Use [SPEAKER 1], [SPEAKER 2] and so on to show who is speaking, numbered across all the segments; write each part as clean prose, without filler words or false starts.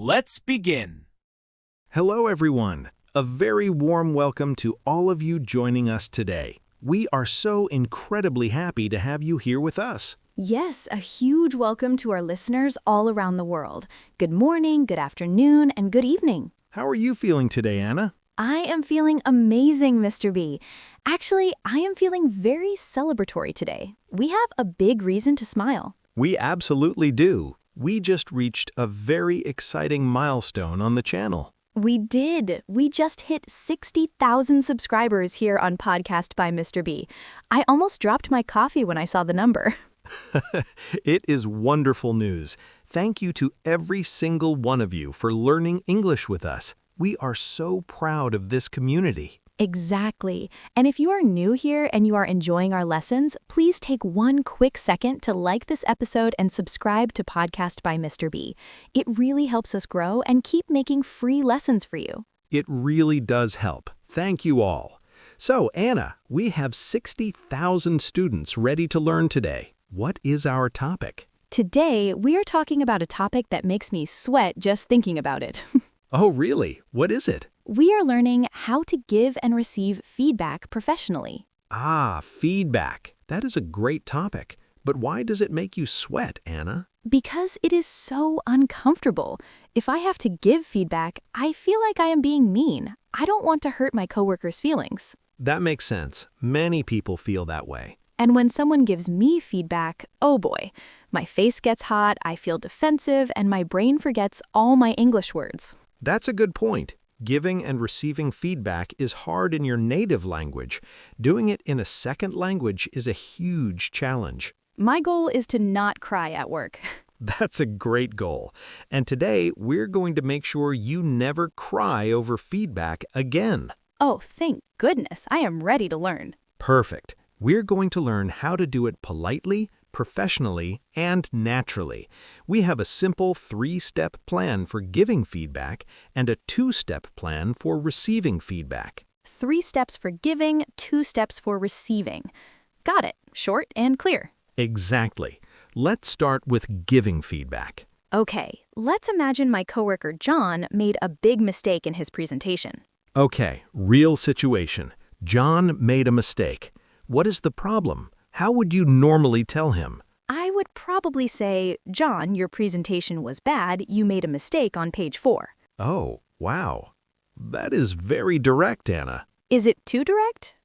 [SPEAKER 1] Let's begin.
[SPEAKER 2] Hello, everyone. A very warm welcome to all of you joining us today. We are so incredibly happy to have you here with us.
[SPEAKER 3] Yes, a huge welcome to our listeners all around the world. Good morning, good afternoon, and good evening.
[SPEAKER 2] How are you feeling today, Anna?
[SPEAKER 3] I am feeling amazing, Mr. B. Actually, I am feeling very celebratory today. We have a big reason to smile.
[SPEAKER 2] We absolutely do. We just reached a very exciting milestone on the channel.
[SPEAKER 3] We did. We just hit 60,000 subscribers here on Podcast by Mr. B. I almost dropped my coffee when I saw the number.
[SPEAKER 2] It is wonderful news. Thank you to every single one of you for learning English with us. We are so proud of this community.
[SPEAKER 3] Exactly. And if you are new here and you are enjoying our lessons, please take one quick second to like this episode and subscribe to Podcast by Mr. B. It really helps us grow and keep making free lessons for you.
[SPEAKER 2] It really does help. Thank you all. So, Anna, we have 60,000 students ready to learn today. What is our topic?
[SPEAKER 3] Today, we are talking about a topic that makes me sweat just thinking about it.
[SPEAKER 2] Oh, really? What is it?
[SPEAKER 3] We are learning how to give and receive feedback professionally.
[SPEAKER 2] Ah, feedback. That is a great topic. But why does it make you sweat, Anna?
[SPEAKER 3] Because it is so uncomfortable. If I have to give feedback, I feel like I am being mean. I don't want to hurt my coworkers' feelings.
[SPEAKER 2] That makes sense. Many people feel that way.
[SPEAKER 3] And when someone gives me feedback, oh boy, my face gets hot, I feel defensive, and my brain forgets all my English words.
[SPEAKER 2] That's a good point. Giving and receiving feedback is hard in your native language. Doing it in a second language is a huge challenge.
[SPEAKER 3] My goal is to not cry at work.
[SPEAKER 2] That's a great goal. And today, we're going to make sure you never cry over feedback again.
[SPEAKER 3] Oh, thank goodness, I am ready to learn.
[SPEAKER 2] Perfect. We're going to learn how to do it politely, professionally, and naturally. We have a simple 3-step plan for giving feedback and a 2-step plan for receiving feedback.
[SPEAKER 3] 3 steps for giving, 2 steps for receiving. Got it. Short and clear.
[SPEAKER 2] Exactly. Let's start with giving feedback.
[SPEAKER 3] Okay, let's imagine my coworker John made a big mistake in his presentation.
[SPEAKER 2] Okay, real situation. John made a mistake. What is the problem? How would you normally tell him?
[SPEAKER 3] I would probably say, John, your presentation was bad. You made a mistake on page 4.
[SPEAKER 2] Oh, wow. That is very direct, Anna.
[SPEAKER 3] Is it too direct?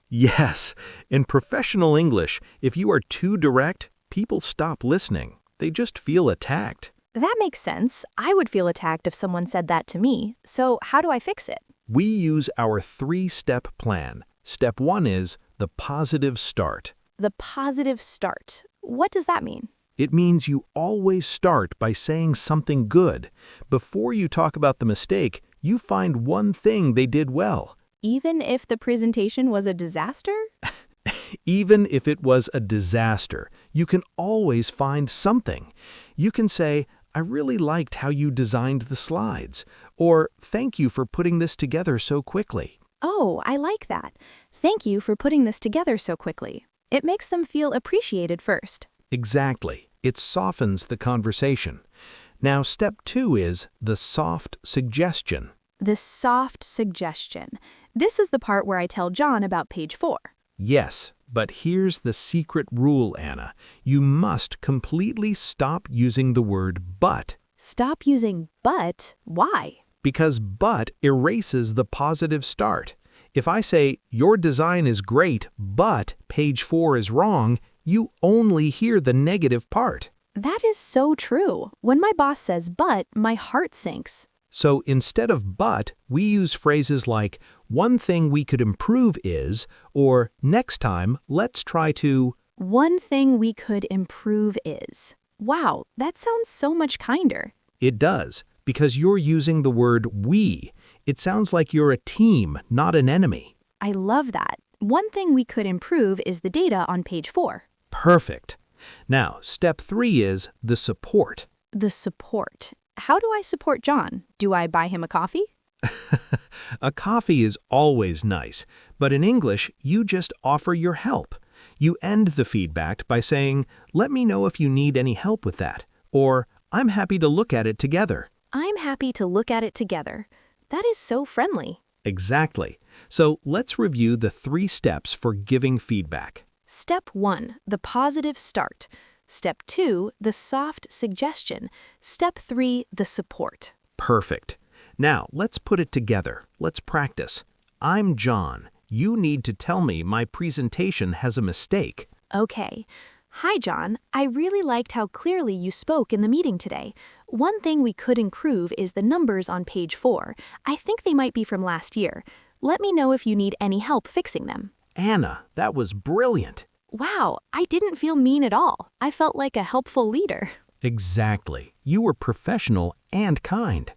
[SPEAKER 2] Yes. In professional English, if you are too direct, people stop listening. They just feel attacked.
[SPEAKER 3] That makes sense. I would feel attacked if someone said that to me. So how do I fix it?
[SPEAKER 2] We use our 3-step plan. Step 1 is the positive start.
[SPEAKER 3] The positive start. What does that mean?
[SPEAKER 2] It means you always start by saying something good. Before you talk about the mistake, you find one thing they did well.
[SPEAKER 3] Even if the presentation was a disaster?
[SPEAKER 2] Even if it was a disaster, you can always find something. You can say, I really liked how you designed the slides, or thank you for putting this together so quickly.
[SPEAKER 3] Oh, I like that. Thank you for putting this together so quickly. It makes them feel appreciated first.
[SPEAKER 2] Exactly. It softens the conversation. Now, step 2 is the soft suggestion.
[SPEAKER 3] The soft suggestion. This is the part where I tell John about page 4.
[SPEAKER 2] Yes, but here's the secret rule, Anna. You must completely stop using the word but.
[SPEAKER 3] Stop using but? Why?
[SPEAKER 2] Because but erases the positive start. If I say, your design is great, but page 4 is wrong, you only hear the negative part.
[SPEAKER 3] That is so true. When my boss says but, my heart sinks.
[SPEAKER 2] So instead of but, we use phrases like, one thing we could improve is, or next time, let's try to.
[SPEAKER 3] One thing we could improve is. Wow, that sounds so much kinder.
[SPEAKER 2] It does, because you're using the word we. It sounds like you're a team, not an enemy.
[SPEAKER 3] I love that. One thing we could improve is the data on page 4.
[SPEAKER 2] Perfect. Now, step 3 is the support.
[SPEAKER 3] The support. How do I support John? Do I buy him a coffee?
[SPEAKER 2] A coffee is always nice, but in English, you just offer your help. You end the feedback by saying, let me know if you need any help with that, or I'm happy to look at it together.
[SPEAKER 3] I'm happy to look at it together. That is so friendly.
[SPEAKER 2] Exactly. So let's review the 3 steps for giving feedback.
[SPEAKER 3] Step 1, the positive start. Step 2, the soft suggestion. Step 3, the support.
[SPEAKER 2] Perfect. Now, let's put it together. Let's practice. I'm John. You need to tell me my presentation has a mistake.
[SPEAKER 3] Okay. Hi, John. I really liked how clearly you spoke in the meeting today. One thing we could improve is the numbers on page 4. I think they might be from last year. Let me know if you need any help fixing them.
[SPEAKER 2] Anna, that was brilliant.
[SPEAKER 3] Wow, I didn't feel mean at all. I felt like a helpful leader.
[SPEAKER 2] Exactly. You were professional and kind.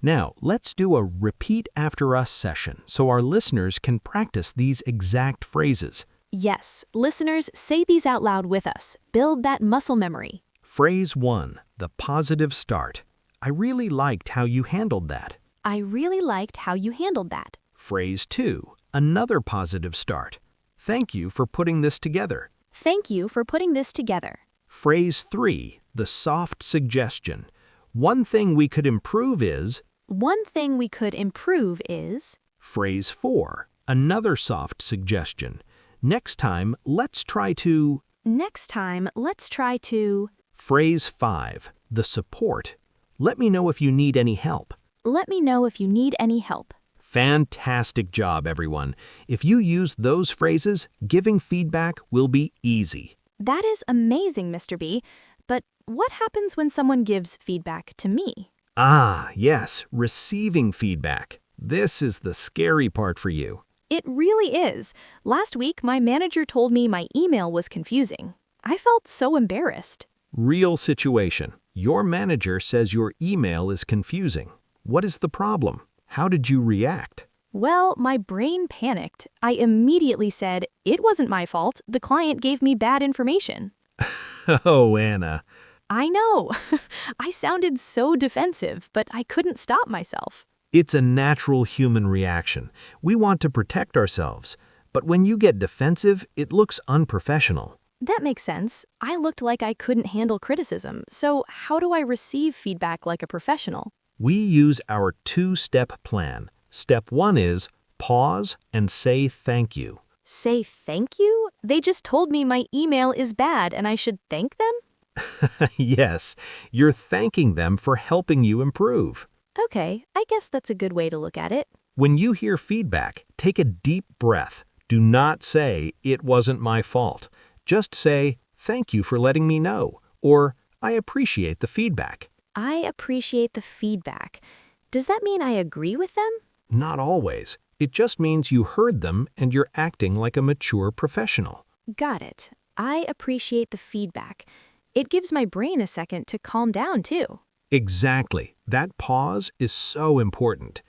[SPEAKER 2] Now, let's do a repeat after us session so our listeners can practice these exact phrases.
[SPEAKER 3] Yes, listeners, say these out loud with us. Build that muscle memory.
[SPEAKER 2] Phrase 1, the positive start. I really liked how you handled that.
[SPEAKER 3] I really liked how you handled that.
[SPEAKER 2] Phrase 2, another positive start. Thank you for putting this together.
[SPEAKER 3] Thank you for putting this together.
[SPEAKER 2] Phrase 3, the soft suggestion. One thing we could improve is.
[SPEAKER 3] One thing we could improve is.
[SPEAKER 2] Phrase 4, another soft suggestion. Next time, let's try to.
[SPEAKER 3] Next time, let's try to.
[SPEAKER 2] Phrase 5, the support. Let me know if you need any help.
[SPEAKER 3] Let me know if you need any help.
[SPEAKER 2] Fantastic job, everyone. If you use those phrases, giving feedback will be easy.
[SPEAKER 3] That is amazing, Mr. B. But what happens when someone gives feedback to me?
[SPEAKER 2] Ah, yes, receiving feedback. This is the scary part for you.
[SPEAKER 3] It really is. Last week, my manager told me my email was confusing. I felt so embarrassed.
[SPEAKER 2] Real situation. Your manager says your email is confusing. What is the problem? How did you react?
[SPEAKER 3] Well, my brain panicked. I immediately said, it wasn't my fault. The client gave me bad information.
[SPEAKER 2] Oh, Anna.
[SPEAKER 3] I know. I sounded so defensive, but I couldn't stop myself.
[SPEAKER 2] It's a natural human reaction. We want to protect ourselves. But when you get defensive, it looks unprofessional.
[SPEAKER 3] That makes sense. I looked like I couldn't handle criticism. So how do I receive feedback like a professional?
[SPEAKER 2] We use our 2-step plan. Step 1 is pause and say thank you.
[SPEAKER 3] Say thank you? They just told me my email is bad and I should thank them?
[SPEAKER 2] Yes, you're thanking them for helping you improve.
[SPEAKER 3] Okay, I guess that's a good way to look at it.
[SPEAKER 2] When you hear feedback, take a deep breath. Do not say, "It wasn't my fault." Just say, "Thank you for letting me know," or "I appreciate the feedback."
[SPEAKER 3] I appreciate the feedback. Does that mean I agree with them?
[SPEAKER 2] Not always. It just means you heard them and you're acting like a mature professional.
[SPEAKER 3] Got it. I appreciate the feedback. It gives my brain a second to calm down, too.
[SPEAKER 2] Exactly. That pause is so important.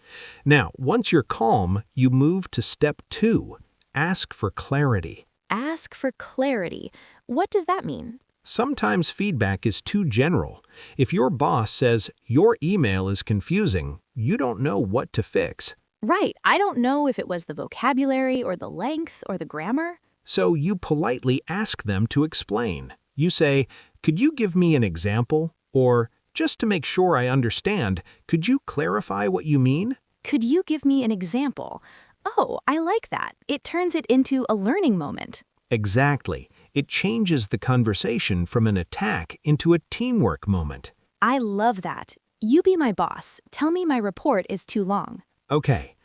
[SPEAKER 2] Now, once you're calm, you move to step 2. Ask for clarity.
[SPEAKER 3] Ask for clarity. What does that mean?
[SPEAKER 2] Sometimes feedback is too general. If your boss says, "Your email is confusing," you don't know what to fix.
[SPEAKER 3] Right. I don't know if it was the vocabulary or the length or the grammar.
[SPEAKER 2] So you politely ask them to explain. You say, "Could you give me an example?" Or, "Just to make sure I understand, could you clarify what you mean?"
[SPEAKER 3] Could you give me an example? Oh, I like that. It turns it into a learning moment.
[SPEAKER 2] Exactly. It changes the conversation from an attack into a teamwork moment.
[SPEAKER 3] I love that. You be my boss. Tell me my report is too long.
[SPEAKER 2] Okay.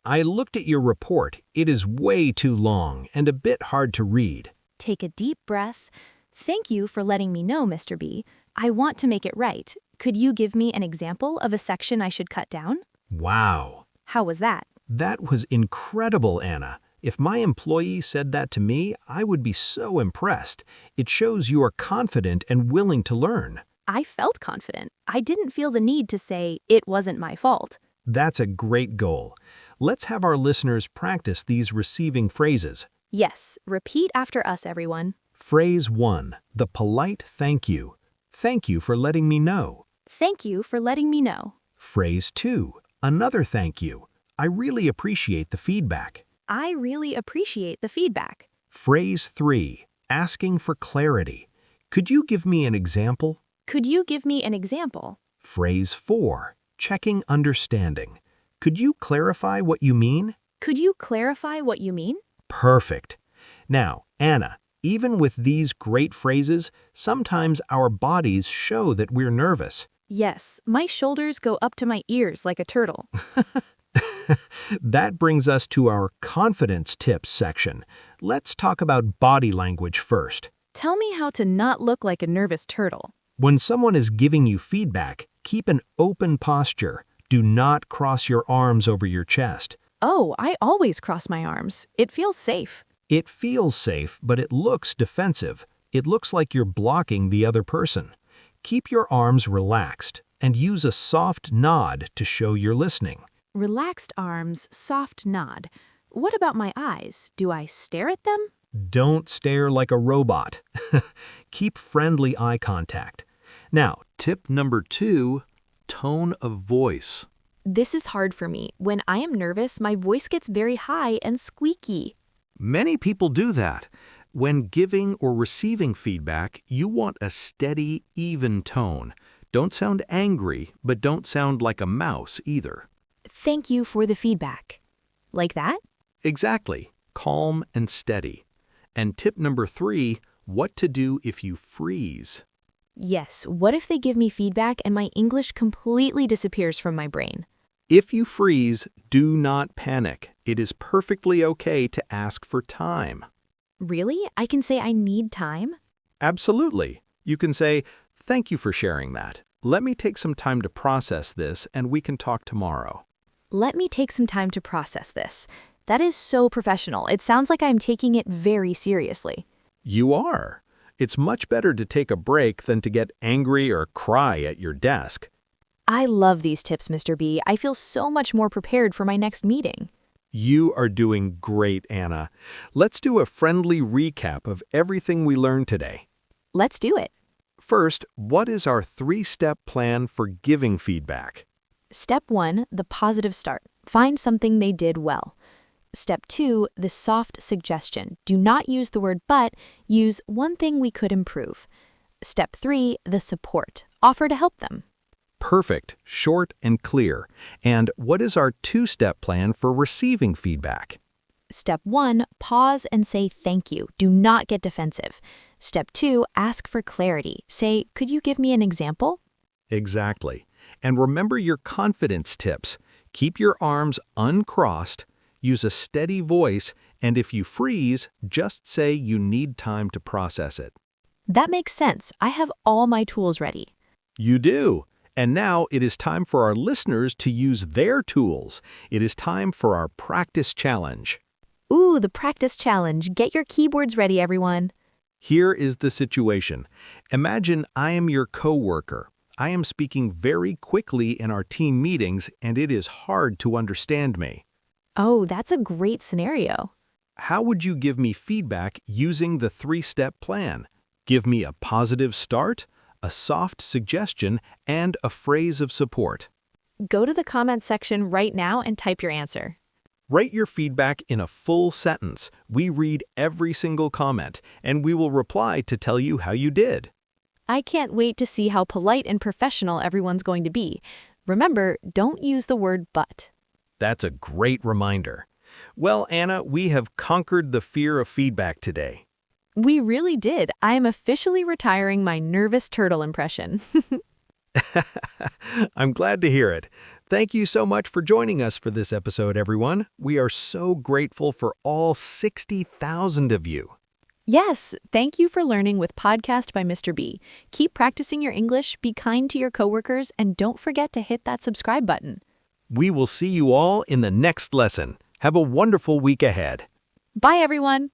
[SPEAKER 2] I looked at your report. It is way too long and a bit hard to read.
[SPEAKER 3] Take a deep breath. Thank you for letting me know, Mr. B. I want to make it right. Could you give me an example of a section I should cut down?
[SPEAKER 2] Wow.
[SPEAKER 3] How was that?
[SPEAKER 2] That was incredible, Anna. If my employee said that to me, I would be so impressed. It shows you are confident and willing to learn.
[SPEAKER 3] I felt confident. I didn't feel the need to say, it wasn't my fault.
[SPEAKER 2] That's a great goal. Let's have our listeners practice these receiving phrases.
[SPEAKER 3] Yes, repeat after us, everyone.
[SPEAKER 2] Phrase 1, the polite thank you. Thank you for letting me know.
[SPEAKER 3] Thank you for letting me know.
[SPEAKER 2] Phrase 2, another thank you. I really appreciate the feedback.
[SPEAKER 3] I really appreciate the feedback.
[SPEAKER 2] Phrase 3, asking for clarity. Could you give me an example?
[SPEAKER 3] Could you give me an example?
[SPEAKER 2] Phrase 4, checking understanding. Could you clarify what you mean?
[SPEAKER 3] Could you clarify what you mean?
[SPEAKER 2] Perfect. Now, Anna, even with these great phrases, sometimes our bodies show that we're nervous.
[SPEAKER 3] Yes, my shoulders go up to my ears like a turtle.
[SPEAKER 2] That brings us to our confidence tips section. Let's talk about body language first.
[SPEAKER 3] Tell me how to not look like a nervous turtle.
[SPEAKER 2] When someone is giving you feedback, keep an open posture. Do not cross your arms over your chest.
[SPEAKER 3] Oh, I always cross my arms. It feels safe.
[SPEAKER 2] It feels safe, but it looks defensive. It looks like you're blocking the other person. Keep your arms relaxed and use a soft nod to show you're listening.
[SPEAKER 3] Relaxed arms, soft nod. What about my eyes? Do I stare at them?
[SPEAKER 2] Don't stare like a robot. Keep friendly eye contact. Now, tip number 2, tone of voice.
[SPEAKER 3] This is hard for me. When I am nervous, my voice gets very high and squeaky.
[SPEAKER 2] Many people do that. When giving or receiving feedback, you want a steady, even tone. Don't sound angry, but don't sound like a mouse either.
[SPEAKER 3] Thank you for the feedback. Like that?
[SPEAKER 2] Exactly. Calm and steady. And tip number 3, what to do if you freeze.
[SPEAKER 3] Yes, what if they give me feedback and my English completely disappears from my brain?
[SPEAKER 2] If you freeze, do not panic. It is perfectly okay to ask for time.
[SPEAKER 3] Really? I can say I need time?
[SPEAKER 2] Absolutely. You can say, "Thank you for sharing that. Let me take some time to process this and we can talk tomorrow."
[SPEAKER 3] Let me take some time to process this. That is so professional. It sounds like I'm taking it very seriously.
[SPEAKER 2] You are. It's much better to take a break than to get angry or cry at your desk.
[SPEAKER 3] I love these tips, Mr. B. I feel so much more prepared for my next meeting.
[SPEAKER 2] You are doing great, Anna. Let's do a friendly recap of everything we learned today.
[SPEAKER 3] Let's do it.
[SPEAKER 2] First, what is our 3-step plan for giving feedback?
[SPEAKER 3] Step 1, the positive start. Find something they did well. Step 2, the soft suggestion. Do not use the word but, use one thing we could improve. Step 3, the support. Offer to help them.
[SPEAKER 2] Perfect, short and clear. And what is our 2-step plan for receiving feedback?
[SPEAKER 3] Step 1, pause and say thank you. Do not get defensive. Step 2, ask for clarity. Say, could you give me an example?
[SPEAKER 2] Exactly. And remember your confidence tips. Keep your arms uncrossed, use a steady voice, and if you freeze, just say you need time to process it.
[SPEAKER 3] That makes sense. I have all my tools ready.
[SPEAKER 2] You do. And now it is time for our listeners to use their tools. It is time for our practice challenge.
[SPEAKER 3] Ooh, the practice challenge. Get your keyboards ready, everyone.
[SPEAKER 2] Here is the situation. Imagine I am your coworker. I am speaking very quickly in our team meetings, and it is hard to understand me.
[SPEAKER 3] Oh, that's a great scenario.
[SPEAKER 2] How would you give me feedback using the 3-step plan? Give me a positive start, a soft suggestion, and a phrase of support.
[SPEAKER 3] Go to the comment section right now and type your answer.
[SPEAKER 2] Write your feedback in a full sentence. We read every single comment, and we will reply to tell you how you did.
[SPEAKER 3] I can't wait to see how polite and professional everyone's going to be. Remember, don't use the word but.
[SPEAKER 2] That's a great reminder. Well, Anna, we have conquered the fear of feedback today.
[SPEAKER 3] We really did. I am officially retiring my nervous turtle impression.
[SPEAKER 2] I'm glad to hear it. Thank you so much for joining us for this episode, everyone. We are so grateful for all 60,000 of you.
[SPEAKER 3] Yes, thank you for learning with Podcast by Mr. B. Keep practicing your English, be kind to your coworkers, and don't forget to hit that subscribe button.
[SPEAKER 2] We will see you all in the next lesson. Have a wonderful week ahead.
[SPEAKER 3] Bye, everyone.